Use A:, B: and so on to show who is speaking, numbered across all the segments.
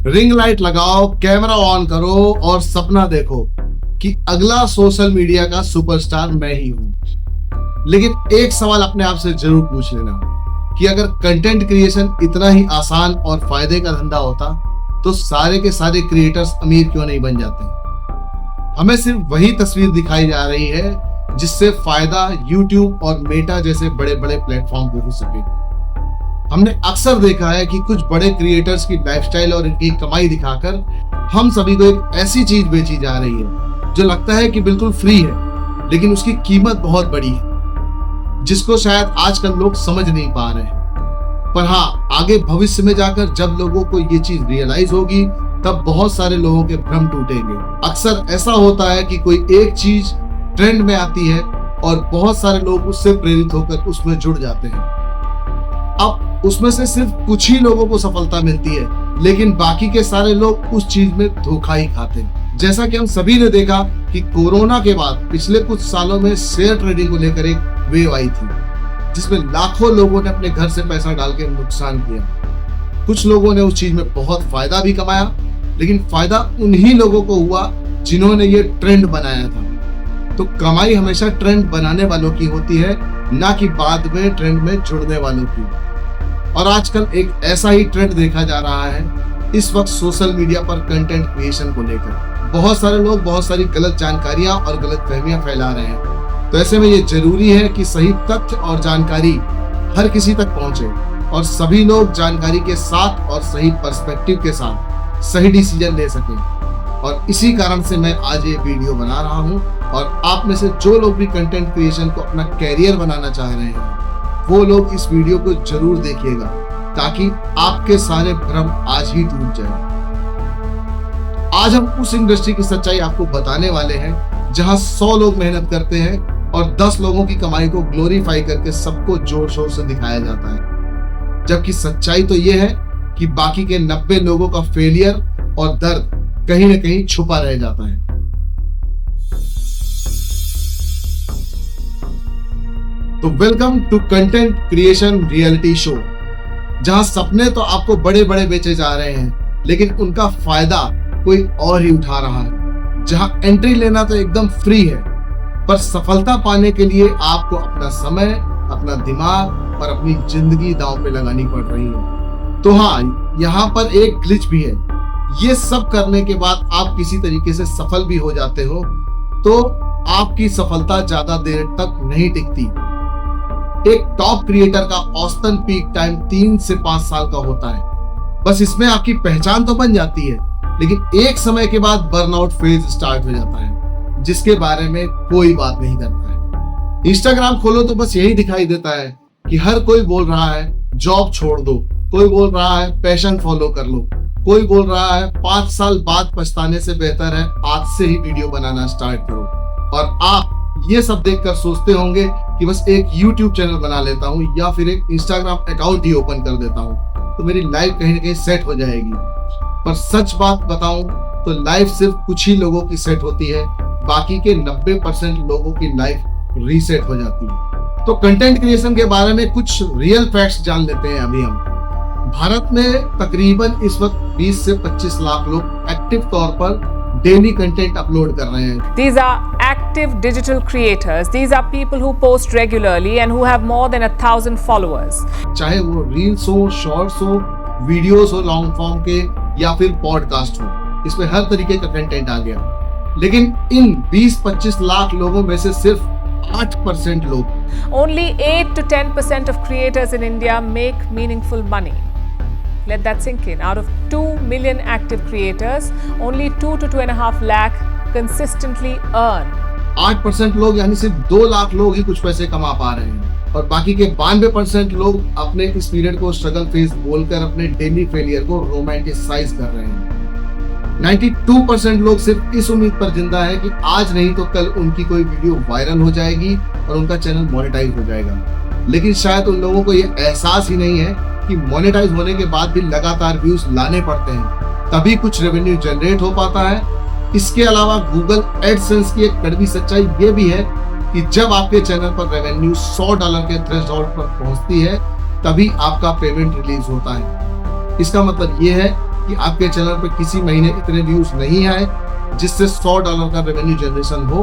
A: Ring light लगाओ, camera on करो और सपना देखो कि अगला सोशल मीडिया का सुपरस्टार मैं ही हूं। लेकिन एक सवाल अपने आप से जरूर पूछ लेना कि अगर कंटेंट क्रिएशन इतना ही आसान और फायदे का धंधा होता तो सारे के सारे क्रिएटर्स अमीर क्यों नहीं बन जाते। हमें सिर्फ वही तस्वीर दिखाई जा रही है जिससे फायदा YouTube और मेटा जैसे बड़े बड़े प्लेटफॉर्म को हो सके। हमने अक्सर देखा है कि कुछ बड़े क्रिएटर्स की लाइफस्टाइल और इनकी कमाई दिखाकर हम सभी को एक ऐसी चीज बेची जा रही है जो लगता है कि बिल्कुल फ्री है, लेकिन उसकी कीमत बहुत बड़ी है जिसको शायद आजकल लोग समझ नहीं पा रहे हैं। पर हाँ, आगे भविष्य में जाकर जब लोगों को ये चीज रियलाइज होगी तब बहुत सारे लोगों के भ्रम टूटेंगे। अक्सर ऐसा होता है कि कोई एक चीज ट्रेंड में आती है और बहुत सारे लोग उससे प्रेरित होकर उसमें जुड़ जाते हैं। अब उसमें से सिर्फ कुछ ही लोगों को सफलता मिलती है, लेकिन बाकी के सारे लोग उस चीज में धोखा ही खाते हैं। जैसा कि हम सभी ने देखा कि कोरोना के बाद पिछले कुछ सालों में शेयर ट्रेडिंग को लेकर एक वेव आई थी जिसमें लाखों लोगों ने अपने घर से पैसा डाल के नुकसान किया। कुछ लोगों ने उस चीज में बहुत फायदा भी कमाया, लेकिन फायदा उन्हीं लोगों को हुआ जिन्होंने ये ट्रेंड बनाया था। तो कमाई हमेशा ट्रेंड बनाने वालों की होती है, ना कि बाद में ट्रेंड में जुड़ने वालों की। और आजकल एक ऐसा ही ट्रेंड देखा जा रहा है इस वक्त सोशल मीडिया पर कंटेंट क्रिएशन को लेकर। बहुत सारे लोग बहुत सारी गलत जानकारियां और गलत फहमियां फैला रहे हैं। तो ऐसे में ये जरूरी है कि सही तथ्य और जानकारी हर किसी तक पहुंचे और सभी लोग जानकारी के साथ और सही पर्सपेक्टिव के साथ सही डिसीजन ले सकें। और इसी कारण से मैं आज ये वीडियो बना रहा हूं और आप में से जो लोग भी कंटेंट क्रिएशन को अपना कैरियर बनाना चाह रहे हैं वो लोग इस वीडियो को जरूर देखिएगा ताकि आपके सारे भ्रम आज ही टूट जाए। आज हम उस इंडस्ट्री की सच्चाई आपको बताने वाले हैं जहां 100 लोग मेहनत करते हैं और 10 लोगों की कमाई को ग्लोरीफाई करके सबको जोर शोर से दिखाया जाता है, जबकि सच्चाई तो यह है कि बाकी के 90 लोगों का फेलियर और दर्द कहीं ना कहीं छुपा रह जाता है। तो welcome to content creation reality show, जहां सपने तो आपको बड़े बड़े बेचे जा रहे हैं लेकिन उनका फायदा कोई और ही उठा रहा है। जहां एंट्री लेना तो एकदम फ्री है, पर सफलता पाने के लिए आपको अपना समय, अपना दिमाग और अपनी जिंदगी दांव पे लगानी पड़ रही है। तो हाँ, यहाँ पर एक ग्लिच भी है। ये सब करने के बाद आप किसी तरीके से सफल भी हो जाते हो तो आपकी सफलता ज्यादा देर तक नहीं टिकती। एक टॉप क्रिएटर का औसतन पीक टाइम 3 से 5 साल का होता है। बस इसमें आपकी पहचान तो बन जाती है, लेकिन एक समय के बाद बर्नआउट फेज स्टार्ट हो जाता है जिसके बारे में कोई बात नहीं करता है। इंस्टाग्राम खोलो तो बस यही दिखाई देता है कि हर कोई बोल रहा है जॉब छोड़ दो, कोई बोल रहा है पैशन फॉलो कर लो, कोई बोल रहा है 5 साल बाद पछताने से बेहतर है आज से ही वीडियो बनाना स्टार्ट करो। और आप ये सब देखकर सोचते होंगे कि बस एक YouTube चैनल बना लेता हूँ या फिर एक Instagram अकाउंट ही ओपन कर देता हूँ तो मेरी लाइफ कहीं ना कहीं सेट हो जाएगी। पर सच बात बताऊं तो लाइफ सिर्फ कुछ ही लोगों की सेट होती है, बाकी के 90% लोगों की लाइफ रीसेट हो जाती है। तो कंटेंट क्रिएशन के बारे में कुछ रियल फैक्ट्स जान लेते हैं अभी हम। भारत में तकरीबन इस वक्त 20 से 25 लाख लोग एक्टिव तौर पर डेली कंटेंट अपलोड कर रहे हैं।
B: These are active digital creators. These are people who post regularly and who have more than 1,000 followers.
A: चाहे वो रील्स हो, शॉर्ट्स हो, वीडियोस हो लॉन्ग फॉर्म के या फिर पॉडकास्ट हो, इसमें हर तरीके का कंटेंट आ गया। लेकिन इन 20-25 लाख लोगों में से सिर्फ 8% लोग,
B: Only 8 to 10% of creators in India make meaningful money. Let that sink in. Out of 2 million active creators, only 2 to 2.5 lakh consistently earn.
A: 8% लोग यानी सिर्फ 2 लाख लोग ही कुछ पैसे कमा पा रहे हैं और बाकी के 92% लोग अपने इस पीरियड को स्ट्रगल फेज बोलकर अपने डेली फेलियर को रोमांटिसाइज कर रहे हैं। 92% लोग सिर्फ इस उम्मीद पर जिंदा है कि आज नहीं तो कल उनकी कोई वीडियो वायरल हो जाएगी और उनका चैनल मोनेटाइज हो जाएगा। लेकिन शायद उन लोगों को ये एहसास ही नहीं है कि मोनेटाइज होने के बाद भी लगातार व्यूज लाने पड़ते हैं, तभी कुछ रेवेन्यू जनरेट हो पाता है। इसके अलावा गूगल एडसेंस की एक कड़वी सच्चाई ये भी है कि जब आपके चैनल पर रेवेन्यू $100 के थ्रेशोल्ड पर पहुंचती है तभी आपका पेमेंट रिलीज होता है। इसका मतलब ये है कि आपके चैनल पर किसी महीने इतने व्यूज नहीं आए जिससे $100 का रेवेन्यू जनरेशन हो,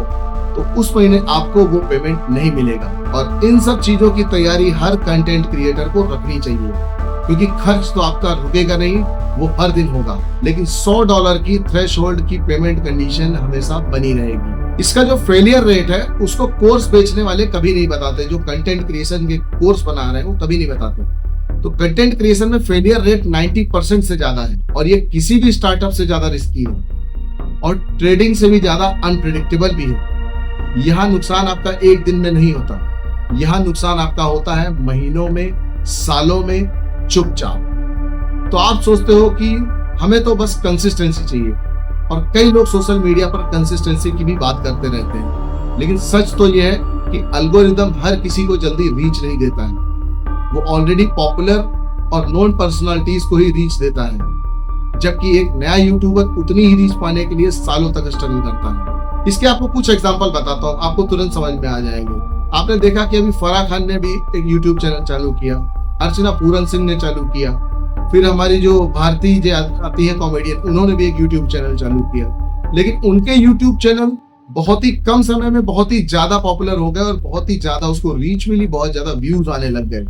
A: तो उस महीने आपको वो पेमेंट नहीं मिलेगा। और इन सब चीजों की तैयारी हर कंटेंट क्रिएटर को रखनी चाहिए, क्योंकि खर्च तो आपका रुकेगा नहीं, वो हर दिन होगा, लेकिन $100 की थ्रेशोल्ड की पेमेंट कंडीशन हमेशा बनी रहेगी। इसका जो फेलियर रेट है उसको कोर्स बेचने वाले कभी नहीं बताते, जो कंटेंट क्रिएशन के कोर्स बना रहे हैं वो कभी नहीं बताते। तो कंटेंट क्रिएशन में फेलियर रेट 90% से ज्यादा है, और ये किसी भी स्टार्टअप से ज्यादा रिस्की है और ट्रेडिंग से भी ज्यादा अनप्रेडिक्टेबल भी है। यहाँ नुकसान आपका एक दिन में नहीं होता, यहाँ नुकसान आपका होता है महीनों में, सालों में, चुपचाप। तो आप सोचते हो कि हमें तो बस कंसिस्टेंसी चाहिए, और कई लोग सोशल मीडिया पर कंसिस्टेंसी की भी बात करते रहते हैं, लेकिन सच तो यह है कि एल्गोरिदम हर किसी को जल्दी रीच नहीं देता है, वो ऑलरेडी पॉपुलर और नोन पर्सनालिटीज को ही रीच देता है, जबकि एक नया यूट्यूबर उतनी ही रीच पाने के लिए सालों तक स्ट्रगल करता है। इसके आपको कुछ एग्जांपल बताता हूँ, आपको तुरंत समझ में आ जाएंगे। आपने देखा कि अभी फराह खान ने भी एक यूट्यूब चैनल चालू किया, अर्चना पूरन सिंह ने चालू किया, फिर हमारी जो भारती जो आती है कॉमेडियन, उन्होंने भी एक यूट्यूब चैनल चालू किया, लेकिन उनके यूट्यूब चैनल बहुत ही कम समय में बहुत ही ज्यादा पॉपुलर हो गए और बहुत ही ज्यादा उसको रीच मिली, बहुत ज्यादा व्यूज आने लग गए।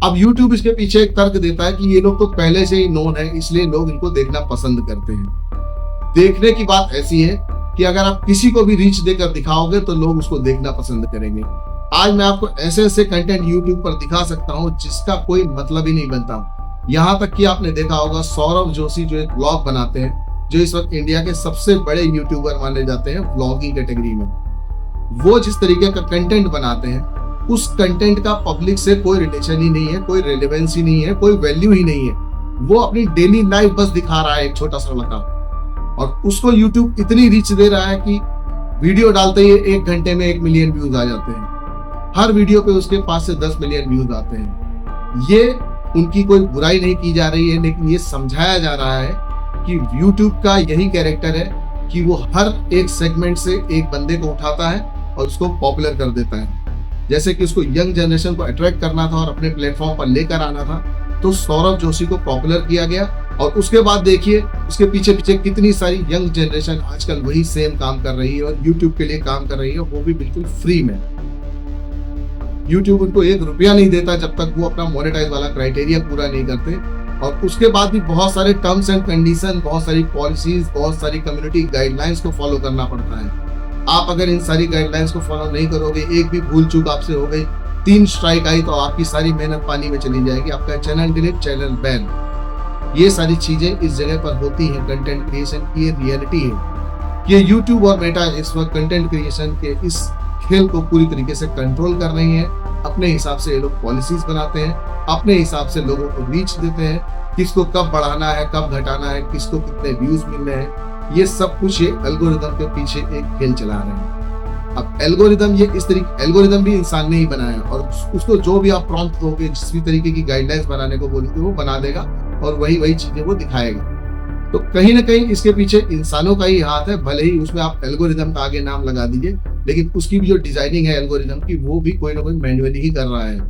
A: अब यूट्यूब इसके पीछे एक तर्क देता है कि ये लोग तो पहले से ही नोन है, इसलिए लोग इनको देखना पसंद करते हैं। देखने की बात ऐसी है कि अगर आप किसी को भी रीच देकर दिखाओगे तो लोग उसको देखना पसंद करेंगे। आज मैं आपको ऐसे ऐसे कंटेंट यूट्यूब पर दिखा सकता हूँ जिसका कोई मतलब ही नहीं बनता। यहाँ तक कि आपने देखा होगा सौरभ जोशी जो एक ब्लॉग बनाते हैं, जो इस वक्त इंडिया के सबसे बड़े यूट्यूबर माने जाते हैं ब्लॉगिंग कैटेगरी में, वो जिस तरीके का कंटेंट बनाते हैं उस कंटेंट का पब्लिक से कोई रिलेशन ही नहीं है, कोई रेलेवेंस ही नहीं है, कोई वैल्यू ही नहीं है। वो अपनी डेली लाइफ बस दिखा रहा है एक छोटा सा लड़का, और उसको यूट्यूब इतनी रीच दे रहा है कि वीडियो डालते ही 1 घंटे में 1 मिलियन व्यूज आ जाते हैं। हर वीडियो पे उसके 5 से 10 मिलियन व्यूज आते हैं। ये उनकी कोई बुराई नहीं की जा रही है, लेकिन ये समझाया जा रहा है कि YouTube का यही कैरेक्टर है कि वो हर एक सेगमेंट से एक बंदे को उठाता है और उसको पॉपुलर कर देता है। जैसे कि उसको यंग जनरेशन को अट्रैक्ट करना था और अपने प्लेटफॉर्म पर लेकर आना था, तो सौरभ जोशी को पॉपुलर किया गया, और उसके बाद देखिए उसके पीछे पीछे कितनी सारी यंग जनरेशन आजकल वही सेम काम कर रही है और YouTube के लिए काम कर रही है, वो भी बिल्कुल फ्री में। YouTube उनको ₹1 नहीं देता जब तक वो अपना मोनेटाइज वाला क्राइटेरिया पूरा नहीं करते, और उसके बाद भी बहुत सारे टर्म्स एंड कंडीशन, बहुत सारी पॉलिसीज, बहुत सारी कम्युनिटी गाइडलाइंस को फॉलो करना पड़ता है। आप अगर इन सारी गाइडलाइंस को फॉलो नहीं करोगे, एक भी भूल चूक आपसे हो गई, 3 स्ट्राइक आई, तो आपकी सारी मेहनत पानी में चली जाएगी, आपका चैनल डिलीट, चैनल बैन। ये सारी चीजें इस जगह पर होती हैं। कंटेंट क्रिएशन की ये रियलिटी है कि YouTube और मेटा इस वक्त कंटेंट क्रिएशन के इस खेल को पूरी तरीके से कंट्रोल कर रही है। अपने हिसाब से ये लोग पॉलिसीज बनाते हैं, अपने हिसाब से लोगों को रीच देते हैं, किसको कब बढ़ाना है, कब घटाना है, किसको कितने व्यूज मिल रहे हैं, ये सब कुछ ये एल्गोरिदम के पीछे एक खेल चला रहे हैं। अब एल्गोरिदम ये इस तरीके, एल्गोरिदम भी इंसान ने ही बनाया, और उसको जो भी आप प्रॉम्प्ट दोगे, जिस भी तरीके की गाइडलाइंस बनाने को बोलोगे, वो बना देगा और वही चीजें वो दिखाएगा। तो कहीं ना कहीं इसके पीछे इंसानों का ही हाथ है, भले ही उसमें आप एल्गोरिदम का आगे नाम लगा दीजिए, लेकिन उसकी भी जो डिजाइनिंग है एल्गोरिदम की, वो भी कोई ना कोई मैन्युअली ही कर रहा है,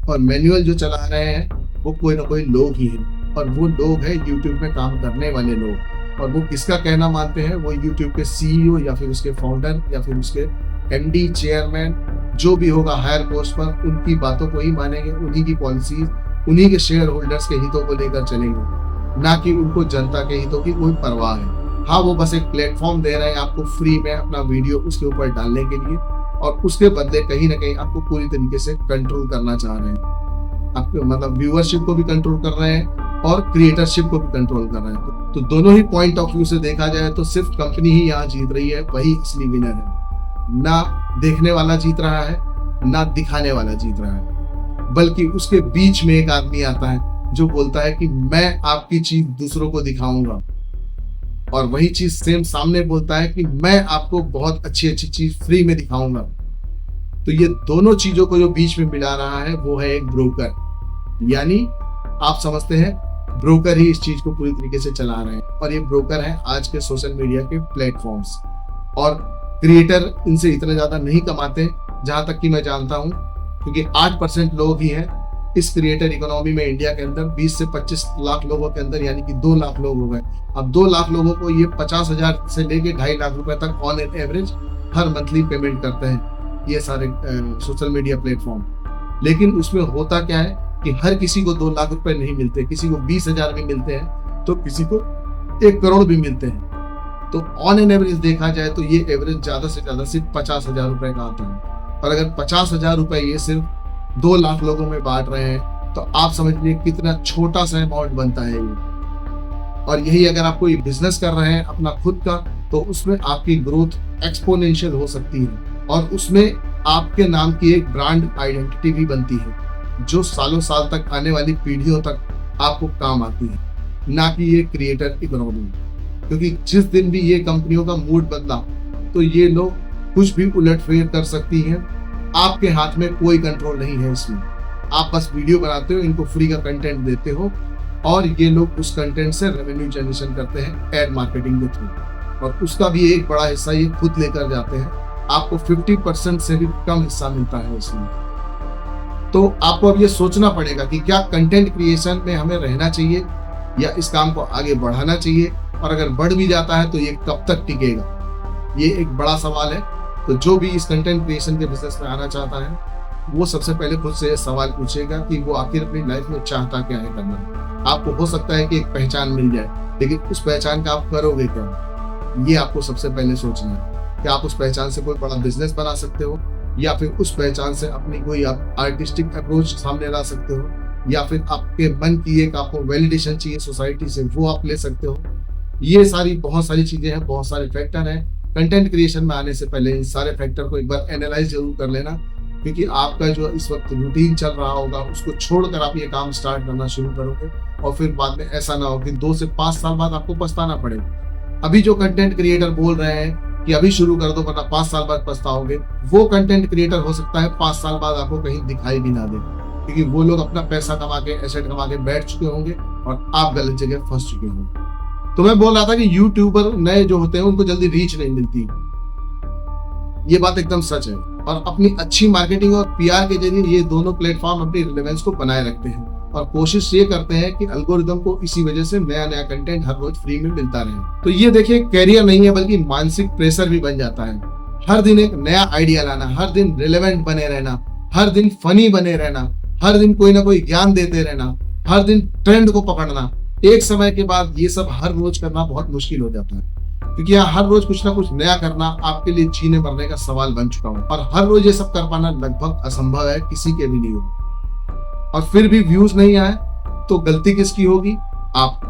A: और मैन्युअल जो चला रहे हैं वो कोई ना कोई लोग ही हैं, और वो लोग हैं यूट्यूब में काम करने वाले लोग। और वो किसका कहना मानते हैं? वो यूट्यूब के CEO या फिर उसके फाउंडर या फिर उसके MD, चेयरमैन, जो भी होगा हायर पोस्ट पर, उनकी बातों को ही मानेंगे, उन्हीं की पॉलिसीज, उन्हीं के शेयर होल्डर्स के हितों को लेकर चलेंगे, ना कि उनको जनता के हितों की कोई परवाह है। हाँ, वो बस एक प्लेटफॉर्म दे रहे हैं आपको फ्री में अपना वीडियो उसके ऊपर डालने के लिए, और उसके बदले कहीं ना कहीं आपको पूरी तरीके से कंट्रोल करना चाह रहे हैं। आपको मतलब व्यूअरशिप को भी कंट्रोल कर रहे हैं और क्रिएटरशिप को भी कंट्रोल कर रहे हैं। तो दोनों ही पॉइंट ऑफ व्यू से देखा जाए तो सिर्फ कंपनी ही यहाँ जीत रही है, वही असली विनर है। ना देखने वाला जीत रहा है, ना दिखाने वाला जीत रहा है, बल्कि उसके बीच में एक आदमी आता है जो बोलता है कि मैं आपकी चीज दूसरों को दिखाऊंगा, और वही चीज सेम सामने बोलता है कि मैं आपको बहुत अच्छी अच्छी चीज फ्री में दिखाऊंगा। तो ये दोनों चीजों को जो बीच में मिला रहा है वो है एक ब्रोकर। यानी आप समझते हैं ब्रोकर ही इस चीज को पूरी तरीके से चला रहे हैं, और ये ब्रोकर है आज के सोशल मीडिया के प्लेटफॉर्म्स। और क्रिएटर इनसे इतना ज्यादा नहीं कमाते जहां तक कि मैं जानता हूं, क्योंकि 8% लोग ही हैं इस क्रिएटर इकोनॉमी में इंडिया के अंदर 20 से 25 लाख लोगों के अंदर यानी कि 2 लाख लोग हो गए। अब 2 लाख लोगों को ये 50,000 से लेके 2.5 लाख रुपए तक on an average her monthly payment करते हैं ये सारे सोशल मीडिया प्लेटफॉर्म। लेकिन उसमें होता क्या है कि हर किसी को 2 लाख रुपए नहीं मिलते, किसी को 20,000 भी मिलते हैं तो किसी को 1 करोड़ भी मिलते हैं। तो ऑन एन एवरेज देखा जाए तो ये एवरेज ज्यादा से ज्यादा सिर्फ 50,000 रुपए का आता है। और अगर 50,000 रुपए ये सिर्फ 2 लाख लोगों में बांट रहे हैं तो आप समझ लीजिए कितना छोटा सा अमाउंट बनता है ये। और यही अगर आप कोई बिजनेस कर रहे हैं अपना खुद का, तो उसमें आपकी ग्रोथ एक्सपोनेंशियल हो सकती है और उसमें आपके नाम की एक ब्रांड आइडेंटिटी भी बनती है जो सालों साल तक आने वाली पीढ़ियों तक आपको काम आती है, ना कि ये क्रिएटर इकोनॉमी। क्योंकि जिस दिन भी ये कंपनियों का मूड बदला तो ये लोग कुछ भी उलटफेर कर सकती हैं। आपके हाथ में कोई कंट्रोल नहीं है इसमें। आप बस वीडियो बनाते हो, इनको फ्री का कंटेंट देते हो और ये लोग उस कंटेंट से रेवेन्यू जनरेशन करते हैं एड मार्केटिंग के थ्रू, और उसका भी एक बड़ा हिस्सा ये खुद लेकर जाते हैं। आपको 50% से भी कम हिस्सा मिलता है इसमें। तो आपको अब ये सोचना पड़ेगा कि क्या कंटेंट क्रिएशन में हमें रहना चाहिए या इस काम को आगे बढ़ाना चाहिए, और अगर बढ़ भी जाता है तो ये कब तक टिकेगा, ये एक बड़ा सवाल है। तो जो भी इस कंटेंट क्रिएशन के बिजनेस में आना चाहता है वो सबसे पहले खुद से सवाल पूछेगा कि वो आखिर अपनी लाइफ में चाहता क्या है करना। आपको हो सकता है कि एक पहचान मिल जाए, लेकिन उस पहचान का आप करोगे क्या, ये आपको सबसे पहले सोचना है। कि आप उस पहचान से कोई बड़ा बिजनेस बना सकते हो, या फिर उस पहचान से अपनी कोई आप आर्टिस्टिक अप्रोच सामने ला सकते हो, या फिर आपके मन की एक आपको वैलिडेशन चाहिए सोसाइटी से, वो आप ले सकते हो। ये सारी बहुत सारी चीजें हैं, बहुत सारे फैक्टर हैं। कंटेंट क्रिएशन में आने से पहले इन सारे फैक्टर को एक बार एनालाइज जरूर कर लेना, क्योंकि आपका जो इस वक्त रूटीन चल रहा होगा उसको छोड़कर आप ये काम स्टार्ट करना शुरू करोगे और फिर बाद में ऐसा ना हो कि 2 से 5 साल बाद आपको पछताना पड़े। अभी जो कंटेंट क्रिएटर बोल रहे हैं कि अभी शुरू कर दो वरना 5 साल बाद पछताओगे, वो कंटेंट क्रिएटर हो सकता है 5 साल बाद आपको कहीं दिखाई भी ना दे, क्योंकि वो लोग अपना पैसा कमा के, एसेट कमा के बैठ चुके होंगे और आप गलत जगह फंस चुके होंगे। तो मैं बोल रहा था कि यूट्यूबर नए जो होते हैं उनको जल्दी रीच नहीं मिलती, ये बात एकदम सच है। और अपनी अच्छी मार्केटिंग और पीआर के जरिए ये दोनों प्लेटफॉर्म अपनी रिलेवेंस को बनाए रखते हैं और कोशिश ये करते हैं कि एल्गोरिदम को इसी वजह से नया नया कंटेंट हर रोज फ्री में मिलता रहे। तो ये देखिए कैरियर नहीं है बल्कि मानसिक प्रेशर भी बन जाता है। हर दिन एक नया आइडिया लाना, हर दिन रिलेवेंट बने रहना, हर दिन फनी बने रहना, हर दिन कोई ना कोई ज्ञान देते रहना, हर दिन ट्रेंड को पकड़ना। एक समय के बाद ये सब हर रोज करना बहुत मुश्किल हो जाता है, क्योंकि यहाँ हर रोज कुछ ना कुछ नया करना आपके लिए जीने मरने का सवाल बन चुका है और हर रोज ये सब कर पाना लगभग असंभव है, किसी के भी नहीं होगा। और फिर भी व्यूज नहीं आए तो गलती किसकी होगी? आप।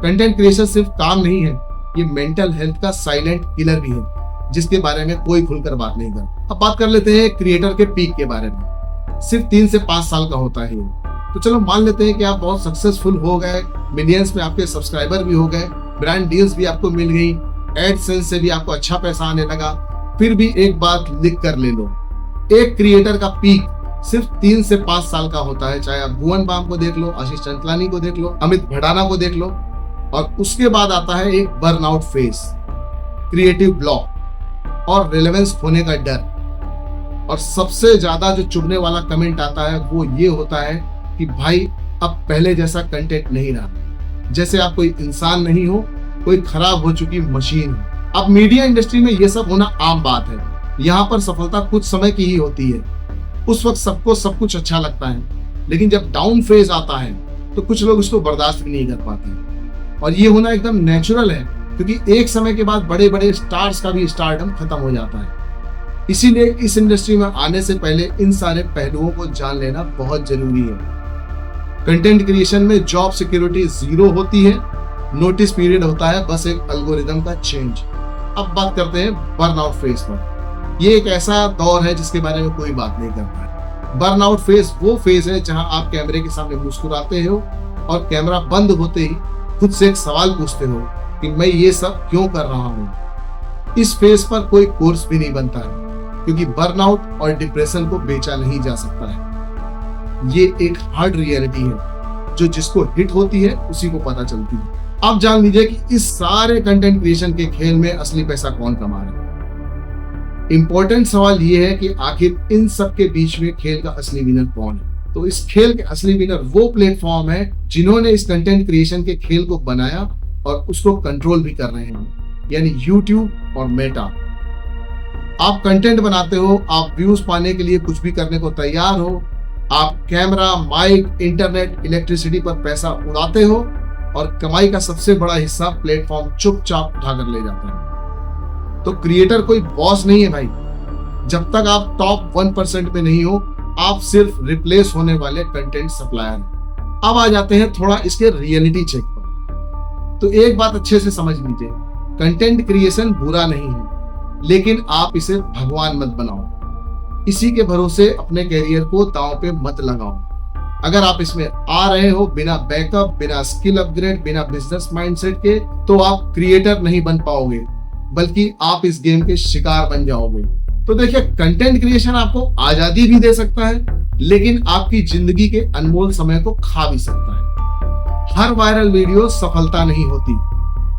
A: कंटेंट क्रिएशन सिर्फ काम नहीं है, ये मेंटल हेल्थ का साइलेंट किलर भी है, जिसके बारे में कोई खुलकर बात नहीं करता। अब बात कर लेते हैं क्रिएटर के पीक के बारे में। सिर्फ 3 से 5 साल का होता है। तो चलो मान लेते हैं कि आप बहुत सक्सेसफुल हो गए, मिलियंस में आपके सब्सक्राइबर भी हो गए, ब्रांड डील्स भी आपको मिल गई, एडसेंस से भी आपको अच्छा पैसा आने लगा। फिर भी एक बात लिख कर ले लो, एक क्रिएटर का पीक सिर्फ 3 से 5 साल का होता है। चाहे आप भुवन बाम को देख लो, आशीष चंचलानी को देख लो, अमित भड़ाना को देख लो, और उसके बाद आता है एक बर्नआउट फेज, क्रिएटिव ब्लॉक और रिलेवेंस होने का डर। और सबसे ज्यादा जो चुभने वाला कमेंट आता है वो ये होता है कि भाई अब पहले जैसा कंटेंट नहीं रहा, जैसे आप कोई इंसान नहीं हो, कोई खराब हो चुकी मशीन हो। अब मीडिया इंडस्ट्री में ये सब होना आम बात है। यहाँ पर सफलता कुछ समय की ही होती है, उस वक्त सबको सब कुछ अच्छा लगता है, लेकिन जब डाउन फेज आता है तो कुछ लोग उसको बर्दाश्त भी नहीं कर पाते। और ये होना एकदम नेचुरल है, क्योंकि एक समय के बाद बड़े बड़े स्टार्स का भी स्टारडम खत्म हो जाता है। इसीलिए इस इंडस्ट्री में आने से पहले इन सारे पहलुओं को जान लेना बहुत जरूरी है। कंटेंट क्रिएशन में जॉब सिक्योरिटी 0 होती है, नोटिस पीरियड होता है बस एक एल्गोरिदम का चेंज। अब बात करते हैं बर्नआउट फेज पर। ये एक ऐसा दौर है जिसके बारे में कोई बात नहीं करता है। बर्नआउट फेज वो फेज है जहां आप कैमरे के सामने मुस्कुराते हो और कैमरा बंद होते ही खुद से एक सवाल पूछते हो कि मैं ये सब क्यों कर रहा हूँ। इस फेज पर कोई कोर्स भी नहीं बनता है, क्योंकि बर्नआउट और डिप्रेशन को बेचा नहीं जा सकता है। ये एक हार्ड रियलिटी है जो जिसको हिट होती है उसी को पता चलती है। आप जान लीजिए कि इस सारे कंटेंट क्रिएशन के खेल में असली पैसा कौन कमा रहा है। इंपॉर्टेंट सवाल ये है कि आखिर इन सब के बीच में खेल का असली विनर कौन है। तो इस खेल के असली विनर वो प्लेटफॉर्म है जिन्होंने इस कंटेंट क्रिएशन के खेल को बनाया और उसको कंट्रोल भी कर रहे हैं, यानी YouTube और मेटा। आप कंटेंट बनाते हो, आप व्यूज पाने के लिए कुछ भी करने को तैयार हो, आप कैमरा, माइक, इंटरनेट, इलेक्ट्रिसिटी पर पैसा उड़ाते हो और कमाई का सबसे बड़ा हिस्सा प्लेटफॉर्म चुपचाप उठाकर ले जाता है। तो क्रिएटर कोई बॉस नहीं है भाई। जब तक आप टॉप 1% में नहीं हो, आप सिर्फ रिप्लेस होने वाले कंटेंट सप्लायर। अब आ जाते हैं थोड़ा इसके रियलिटी चेक पर। तो एक बात अच्छे से समझ लीजिए, कंटेंट क्रिएशन बुरा नहीं है, लेकिन आप इसे भगवान मत बनाओ। इसी के भरोसे अपने कैरियर को दांव पे मत लगाओ। अगर आप इसमें आ रहे हो बिना बैकअप, बिना स्किल अपग्रेड, बिना बिजनेस माइंडसेट के, तो आप क्रिएटर नहीं बन पाओगे, बल्कि आप इस गेम के शिकार बन जाओगे। तो देखिए, कंटेंट क्रिएशन आपको आजादी भी दे सकता है, लेकिन आपकी जिंदगी के अनमोल समय को खा भी सकता है। हर वायरल वीडियो सफलता नहीं होती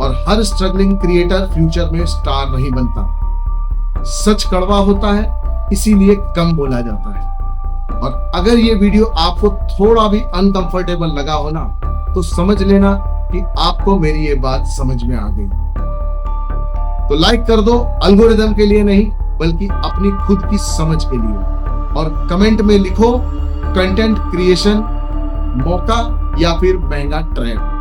A: और हर स्ट्रगलिंग क्रिएटर फ्यूचर में स्टार नहीं बनता। सच कड़वा होता है, इसीलिए कम बोला जाता है। और अगर ये वीडियो आपको थोड़ा भी अनकंफर्टेबल लगा हो ना, तो समझ लेना कि आपको मेरी ये बात समझ में आ गई। तो लाइक कर दो, एल्गोरिदम के लिए नहीं, बल्कि अपनी खुद की समझ के लिए। और कमेंट में लिखो, कंटेंट क्रिएशन मौका या फिर महंगा ट्रैप।